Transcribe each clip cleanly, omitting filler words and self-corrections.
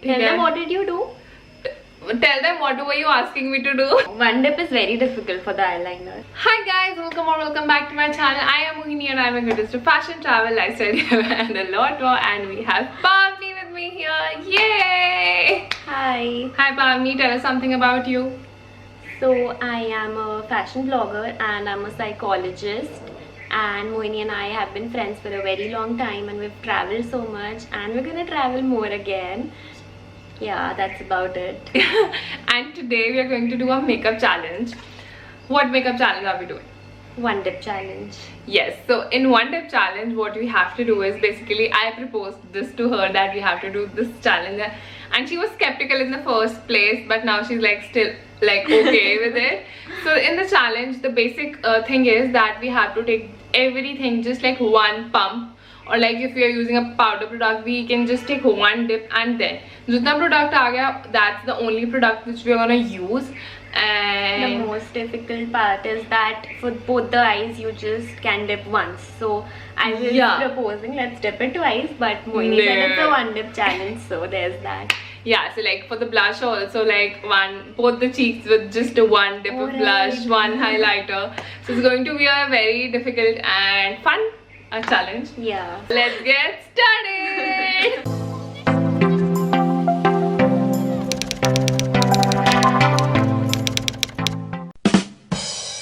Tell them what did you do? Tell them what were you asking me to do. One dip is very difficult for the eyeliner. Hi guys, welcome back to my channel. I am Mohini and I am a good to fashion, travel, lifestyle and a lot more. And we have Pavni with me here. Yay! Hi. Hi Pavni, tell us something about you. So I am a fashion blogger and I'm a psychologist. And Mohini and I have been friends for a very long time and we've traveled so much and we're gonna travel more again. Yeah, that's about it. And today we are going to do a makeup challenge. What makeup challenge are we doing? One dip challenge. Yes, so in one dip challenge what we have to do is basically I proposed this to her that we have to do this challenge, and she was skeptical in the first place, but now she's like still like okay with it. So in the challenge the basic thing is that we have to take everything just like one pump, or like if we are using a powder product we can just take one dip and then jitna product aa gaya, that's the only product which we are gonna use. And the most difficult part is that for both the eyes you just can dip once. So I was proposing let's dip it twice, but Mohini said it's a one dip challenge, so there's that. Yeah, so like for the blush also, like both the cheeks with just one dip of blush, one highlighter. So it's going to be a very difficult and fun challenge. Yeah. Let's get started.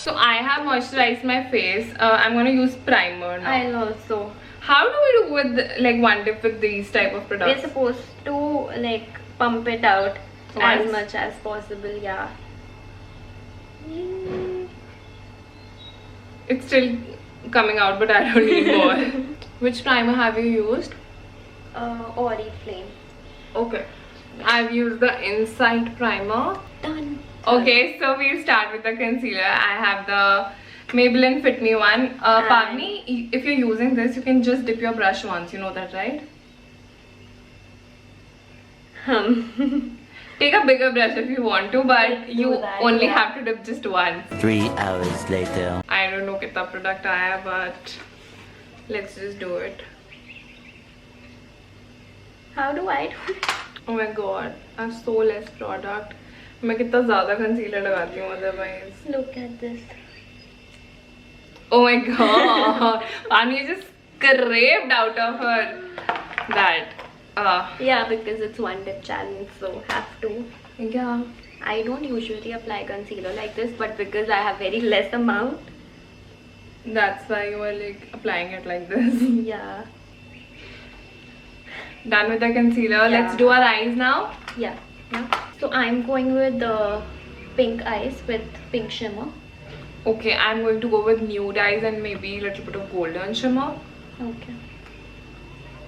So I have moisturized my face. I'm gonna use primer now. I'll also. How do we do with like one dip with these type of products? We're supposed to like pump it out as much as possible. Yeah. It's still coming out, but I don't need more. Which primer have you used? Oriflame. Okay. I've used the Insight primer. Done. Okay, so we'll start with the concealer. I have the Maybelline Fit Me one. Pavni, if you're using this, you can just dip your brush once. You know that, right? Take a bigger brush if you want to, but you only have to dip just once. 3 hours later. I don't know kitna product aaya, but let's just do it. How do I do it? Oh my god, I have so less product. मैं कितना ज़्यादा concealer लगाती हूँ otherwise. Look at this. Oh my god, Pavni just scraped out of her that. Yeah, because it's one dip challenge, so have to. Yeah. I don't usually apply concealer like this, but because I have very less amount. That's why you are like applying it like this. Yeah. Done with the concealer. Yeah. Let's do our eyes now. Yeah. So I'm going with the pink eyes with pink shimmer. Okay, I'm going to go with nude eyes and maybe a little bit of golden shimmer. Okay.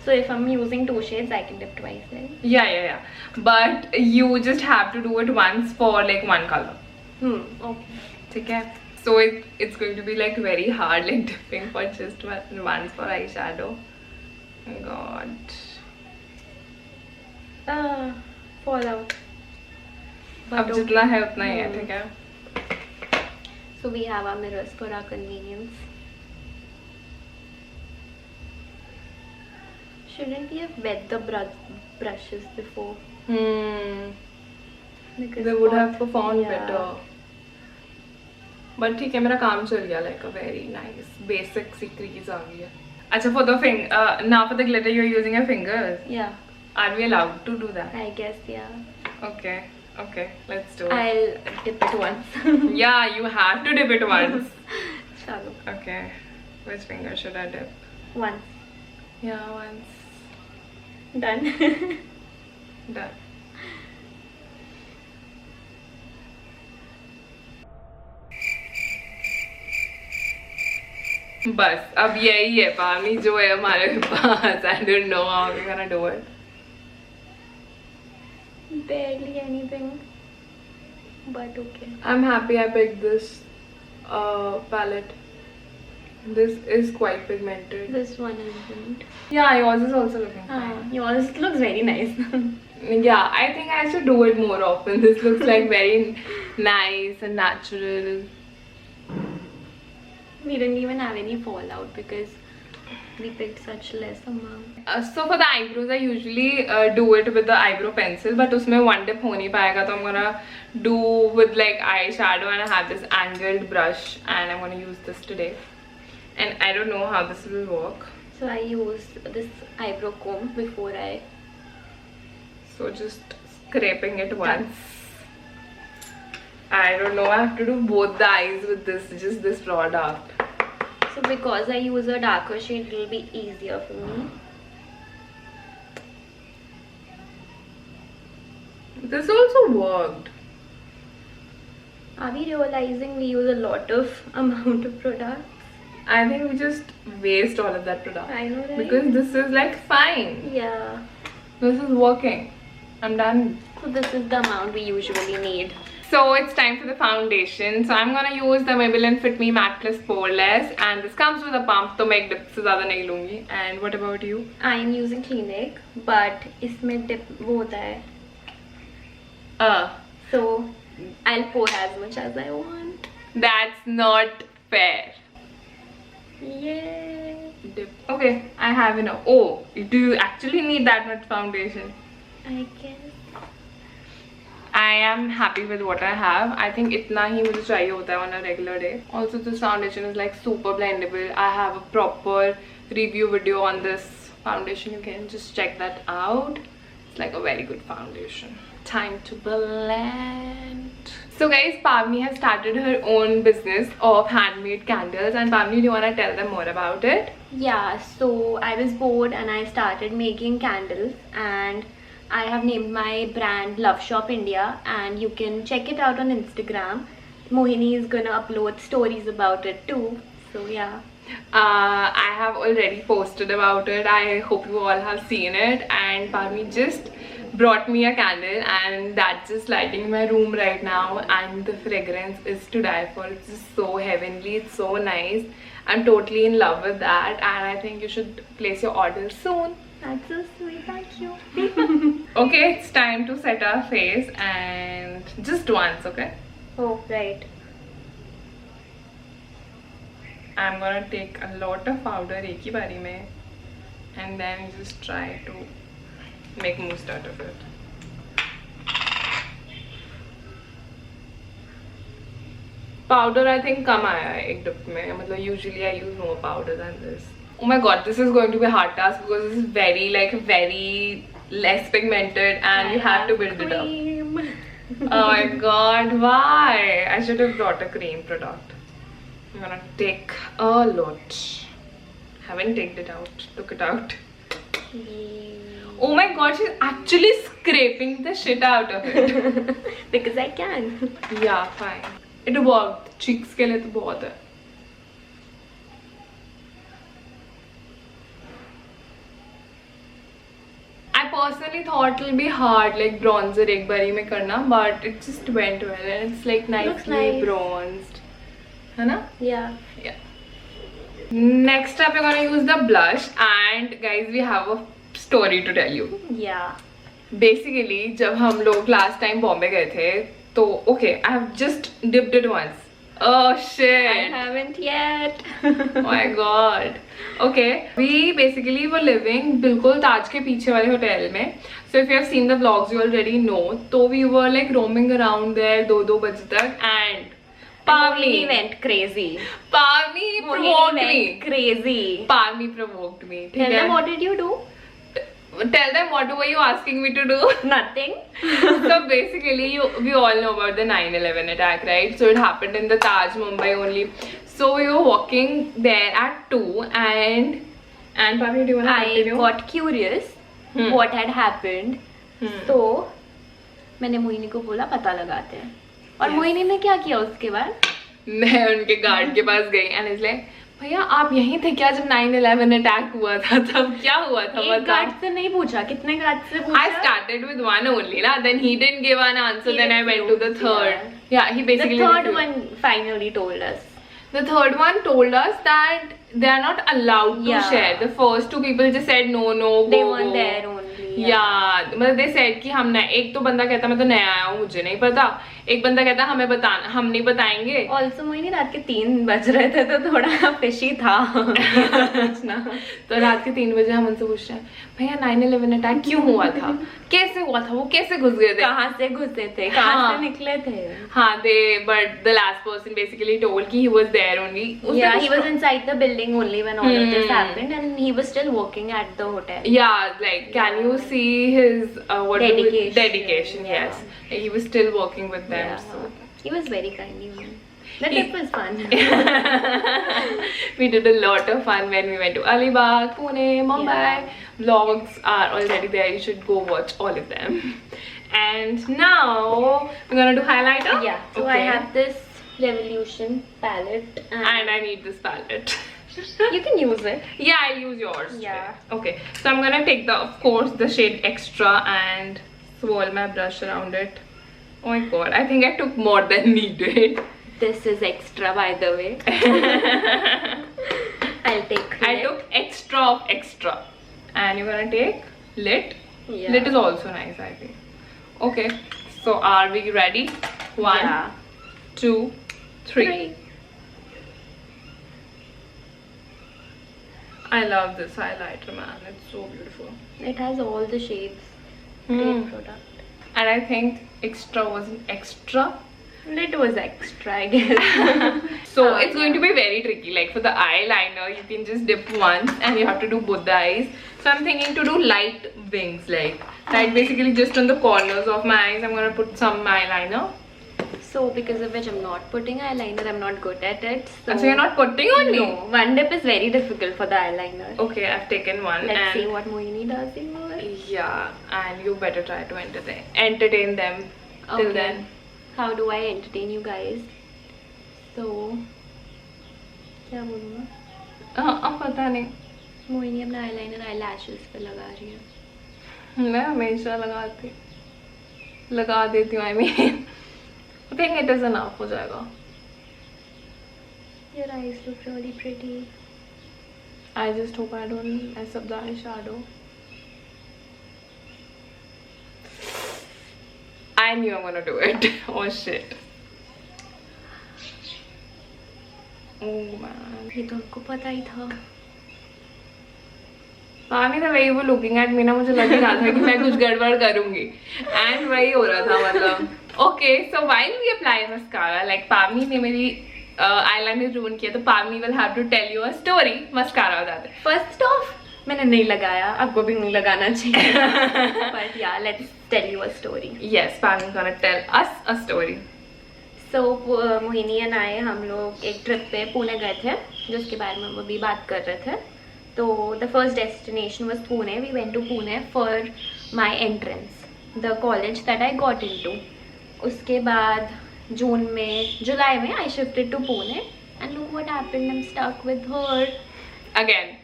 So if I'm using two shades, I can dip twice, right? Yeah. But you just have to do it once for like one color. Okay. Okay. So it's going to be like very hard, like dipping for just once for eyeshadow. Oh god. Fall out. अब जितना है उतना ही है, ठीक है? So we have our mirrors for our convenience. Shouldn't we have wet the brushes before? Because They would have performed better. But ठीक है, मेरा काम चल गया, like a very nice basic C crease आ गई है. अच्छा, for the now for the glitter you're using your fingers. Yeah. Are we allowed to do that? I guess, yeah. Okay, let's do it. I'll dip it once. Yeah, you have to dip it once. Chalo. Okay, which finger should I dip? Once. Yeah, once. Done. Done. बस अब यही है पानी जो है हमारे पास. I don't know how we're gonna do it. Barely anything, but okay. I'm happy I picked this palette. This is quite pigmented. This one isn't. Yeah, yours is also looking fine. Yours looks very nice. Yeah, I think I should do it more often. This looks like very nice and natural. We didn't even have any fallout because we picked such less amount. So for the eyebrows, I usually do it with the eyebrow pencil, but उसमें one dip हो नहीं पाएगा, तो I'm gonna do with like eyeshadow, and I have this angled brush, and I'm gonna use this today. And I don't know how this will work. So I used this eyebrow comb before I. So just scraping it once. I don't know. I have to do both the eyes with this, just this product. So because I use a darker shade, it will be easier for me. This also worked. Are we realizing we use a lot of amount of product? I think we just waste all of that product. I know, right? Because this is like fine. Yeah. This is working. I'm done. So this is the amount we usually need. So it's time for the foundation. So I'm gonna use the Maybelline Fit Me Matte Plus Poreless, and this comes with a pump, तो मैं एक dip से ज़्यादा नहीं लूँगी. And what about you? I am using Clinique, but इसमें dip वो होता है. So I'll pour as much as I want. That's not fair. Yay! Dip. Okay, I have enough. Oh, do you actually need that much foundation? I guess. I am happy with what I have. I think इतना ही मुझे चाहिए होता है on a regular day. Also, this foundation is like super blendable. I have a proper review video on this foundation. You can just check that out. It's like a very good foundation. Time to blend. So guys, Pavni has started her own business of handmade candles, and Pavni, do you want to tell them more about it? Yeah, so I was bored and I started making candles, and I have named my brand Love Shop India, and you can check it out on Instagram. Mohini is gonna upload stories about it too. So yeah. I have already posted about it. I hope you all have seen it. And Pavni just brought me a candle, and that's just lighting my room right now, and the fragrance is to die for. It's just so heavenly, it's so nice. I'm totally in love with that, and I think you should place your order soon. That's so sweet, thank you. Okay, it's time to set our face, and just once, okay? Oh, right. I'm gonna take a lot of powder एक ही बारी में, and then just try to make mousse out of it. Powder I think कम आया है एक dip में, मतलब usually I use more powder than this. Oh my god, this is going to be a hard task because this is very less pigmented, and you have to build it up. Oh my god, why? I should have brought a cream product. I'm gonna take a lot. Haven't taken it out, took it out. Oh my god, she's actually scraping the shit out of it. Because I can. Yeah, fine. It worked. Cheeks के लिए तो बहुत है. I personally thought it'll be hard, like bronzer एक बारी में करना, but it just went well, and it's like nicely nice. bronzed, है ना? Yeah. Yeah. Next up, we're gonna use the blush, and guys, we have a story to tell you. Yeah. Basically, जब हम लोग last time Bombay गए थे, तो okay, I have just dipped it once. Oh shit! I haven't yet. Oh my god. Okay, we basically were living बिल्कुल ताज के पीछे वाले होटल में. So if you have seen the vlogs, you already know. So we were like roaming around there 2 बजे तक, and Pavni went crazy. Pavni provoked me. Crazy. Pavni provoked me. ठीक Tell है? them what did you do? Tell them what were you asking me to do? Nothing. So basically, we all know about the 9/11 attack, right? So it happened in the Taj, Mumbai only. So we were walking there at 2, and Pavni, do you want to I continue? got curious what had happened. So मैंने मोहिनी को बोला पता लगाते हैं. और मोहिनी ने क्या किया उसके बाद? मैं उनके गार्ड के पास गई, and it's like, भैया आप यहीं थे क्या जब 9/11 अटैक हुआ था? तब क्या हुआ था? एक गार्ड से नहीं पूछा, कितने गार्ड से पूछा? I started with one only, na. Then he didn't give an answer. Then I went to the third. Yeah, he basically. The third one finally told us. The third one told us that they are not allowed to share. The first 2 people just said no, They go, weren't go. there only. मतलब they said कि हम नए, एक तो बंदा कहता मैं तो नया आया हूँ मुझे नहीं पता, एक बंदा कहता हमें बताना, हम नहीं बताएंगे। ऑल्सो मोहिनी रात के 3 बज रहे थे तो थोड़ा फिशी था पूछना। तो रात के 3 बजे हम उनसे पूछ रहे हैं भैया 9/11 अटैक क्यों हुआ था, कैसे हुआ था, वो कैसे घुस गए थे, कहाँ से घुसे थे, कहाँ हाँ। से निकले थे। हाँ but the last person basically told कि he was there only. Yeah, he was inside the building only when all of this happened, and he was still working at the hotel. Yeah, like can you see his dedication? Yeah. Yes, he was still working with them. Yeah. So. He was very kind even. The trip was fun. We did a lot of fun when we went to Alibag, Pune, Mumbai. Yeah. Vlogs are already there. You should go watch all of them. And now we're gonna do highlighter. Yeah. So I have this Revolution palette, and I need this palette. you can use it. Yeah, I use yours. Yeah. Today. Okay. So I'm gonna take of course, the shade Extra and swirl my brush around it. Oh my god, I think I took more than needed. This is Extra, by the way. I'll take I Lit. took extra of Extra. And you're gonna take Lit. Yeah. Lit is also nice, I think. Okay. So are we ready? 1, Yeah. 2, 3. I love this highlighter, man. It's so beautiful. It has all the shades. Hmm. Great product. And I think Extra wasn't extra. Lit was extra, I guess. So it's going to be very tricky. Like for the eyeliner, you can just dip once and you have to do both the eyes. So I'm thinking to do light wings, like basically just on the corners of my eyes. I'm gonna put some eyeliner. So because of which I'm not putting eyeliner, I'm not good at it. So you're not putting on me? No, one dip is very difficult for the eyeliner. Okay, I've taken one. Let's see and what Mohini does in yours. yeah, and you better try to entertain them till Okay. then. How do I entertain you guys? So, क्या बोलूँ? पता नहीं. मोहिनी अपना eyeliner eyelashes पे लगा रही है. मैं हमेशा लगा देती हूँ. I mean, I think it is enough. हो जाएगा. Your eyes look really pretty. I just hope I don't mess up the eyeshadow. I knew I'm gonna do it. Oh shit. Oh man. ये तो उनको पता ही था. Mami, the way you were looking at me, ना मुझे लग ही रहा था कि मैं कुछ गड़बड़ करूँगी. And वही हो रहा था मतलब. Okay, so while we apply mascara, like Pami ने मेरी eyeliner ruin किया, तो Pami will have to tell you a story. Mascara बता दे. First off, मैंने नहीं लगाया, आपको भी नहीं लगाना चाहिए. But yeah, let's tell you a story. Yes, Pami is gonna tell us a story. So Mohini and I हम लोग एक ट्रिप पे पुणे गए थे, जिसके बारे में हम अभी बात कर रहे थे. तो the first destination was Pune. We went to Pune for my entrance, the college that I got into. उसके बाद जुलाई में I shifted to Pune, and look what happened. I'm stuck with her. Again.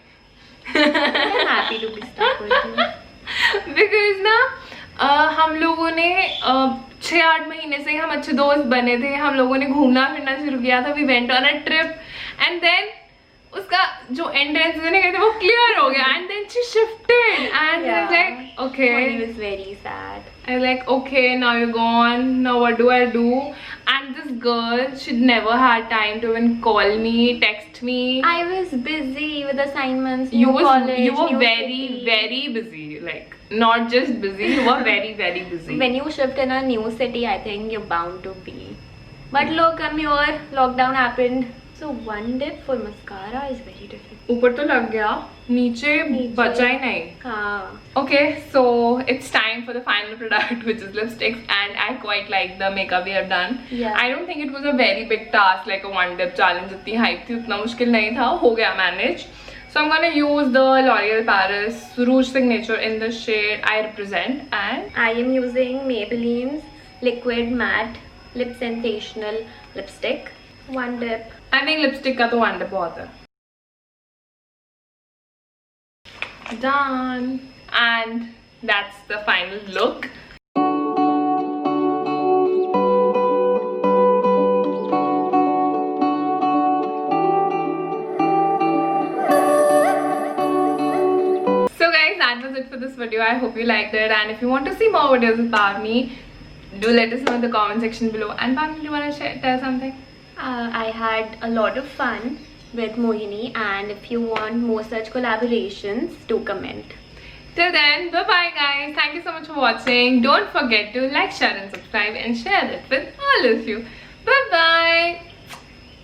I'm happy to be stuck with you. Because ना हम लोगों ने 6-8 महीने से हम अच्छे दोस्त बने थे. हम लोगों ने घूमना फिरना शुरू किया था. We went on a trip, and then उसका जो एंट्रेंस देने गए थे वो क्लियर हो गया. And then she shifted, and I was like, okay. He was very sad. I was like, okay, now you're gone. Now what do I do? And this girl, she'd never had time to even call me, text me. I was busy with assignments. You new college, were new very, city. very busy. Like, not just busy, you were very, very busy. When you shift in a new city, I think you're bound to be. But look, I'm here. Lockdown happened. So one dip for mascara is very difficult. ऊपर तो लग गया, नीचे बचा ही नहीं. हाँ. Okay, so it's time for the final product, which is lipsticks, and I quite like the makeup we have done. Yeah. I don't think it was a very big task, like a one dip challenge. जितनी hype थी उतना मुश्किल नहीं था, हो गया manage. So I'm gonna use the L'Oreal Paris Rouge Signature in the shade I represent, and I am using Maybelline's Liquid Matte Lip Sensational Lipstick. One dip. I think lipstick का तो one dip बहुत है. Done, and that's the final look. So guys, that was it for this video. I hope you liked it, and if you want to see more videos about me, do let us know in the comment section below. And Bhavni, do you want to tell something? I had a lot of fun with Mohini, and if you want more such collaborations, do comment. Till then, bye bye guys. Thank you so much for watching. Don't forget to like, share and subscribe and share it with all of you. Bye bye.